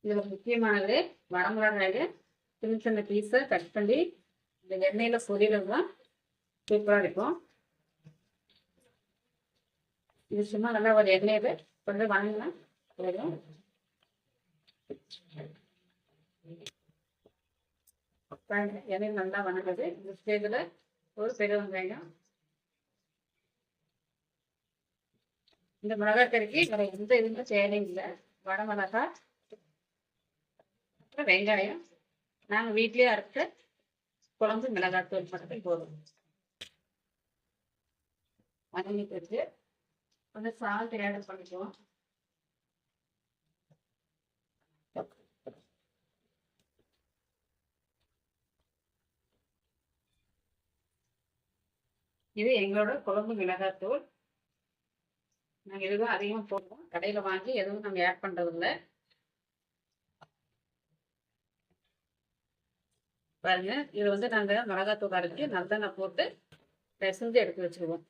இதுல முக்கியமானது வரமிளகாயை சின்ன சின்ன பீஸை கட் பண்ணி இந்த எண்ணெயில் பொரியலாம் சூப்பராக இருக்கும். இது சும்மா நல்லா ஒரு எண்ணெயில் கொஞ்சம் வணங்கினா போதும். எண்ணெயில் நல்லா வணங்குது. இந்த ஸ்டேஜில் ஒரு பெரிய வெங்காயம், இந்த மிளகாய் கறிக்கு வேற எந்த இதுவுமே தேவையில்லை. வடை மிளகாய், அப்புறம் வெங்காயம், நாங்கள் வீட்லேயே அரைச்ச குழம்பு மிளகாய் தூள் மட்டும் போதும். வதங்கிட்டு வச்சு கொஞ்சம் சால்ட் ஆட் பண்ணிக்குவோம். இது எங்களோட குழம்பு மிளகாய் தூள். நாங்கள் எதுவும் அதிகமாக போடுவோம். கடையில் வாங்கி எதுவும் நாங்கள் ஆட் பண்ணுறது இல்லை. பாருங்க, இது வந்து நாங்கள் மிளகாத்தூள் அரைச்சி நல்லெண்ணெய் போட்டு பிசைஞ்சு எடுத்து வச்சுருவோம்.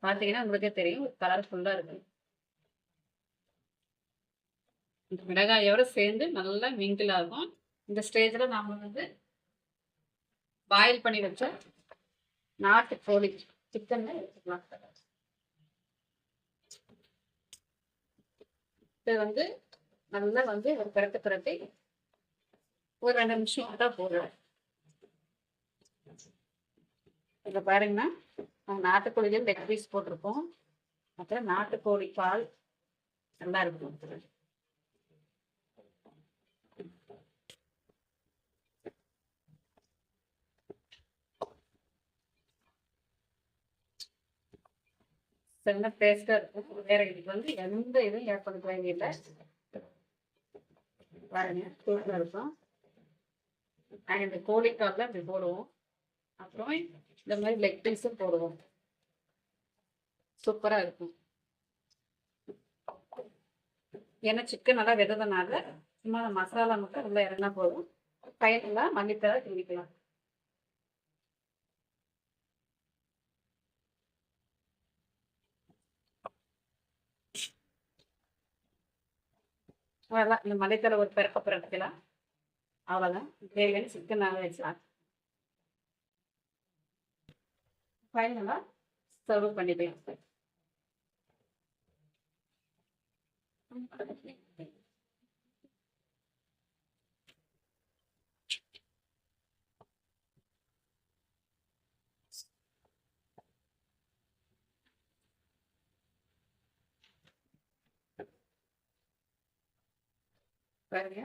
பார்த்தீங்கன்னா உங்களுக்கே தெரியும், கலர்ஃபுல்லாக இருக்கு. இந்த மிளகாயோடு சேர்ந்து நல்லா மிங்கிள் ஆகும். இந்த ஸ்டேஜில் நாம் வந்து பாயில் பண்ணி வச்ச நாட்டு கோழி சிக்கனை எடுத்துக்கலாம். இதை வந்து நல்லா வந்து ஒரு பிரட்டி ஒரு 2 நிமிஷம் தான் போடுறோம். இதில் பாருங்கன்னா நாட்டுக்கோழியில் லெக் பீஸ் போட்டிருக்கோம். அப்புறம் நாட்டுக்கோழி பால் நல்லா இருக்கும். செம்ம டேஸ்டாக இருக்கும். வேற இதுக்கு வந்து எந்த இதுவும் ஏற்பட தேவையில்லை. பாருங்க, சூப்பராக இருக்கும். நாங்கள் இந்த கோழிக்காலில் இப்படி போடுவோம். அப்புறம் இந்த மாதிரி லெக் பீஸும் போடுவோம். சூப்பராக இருக்கும். ஏன்னா சிக்கன் நல்லா வெதுறதுனால சும்மா மசாலா மட்டும் உள்ள இறங்கினா போதும். பயனெல்லாம் மல்லித்தலை தூவிக்கலாம். அவ்வளோதான். இந்த மல்லித்தலை ஒரு பிறக்கலாம். அவ்வளோதான். கிரேவியான சிக்கன் நல்லா வச்சுக்கலாம். ஃபைனலாக சர்வ் பண்ணிக்கலாம். பாருங்க,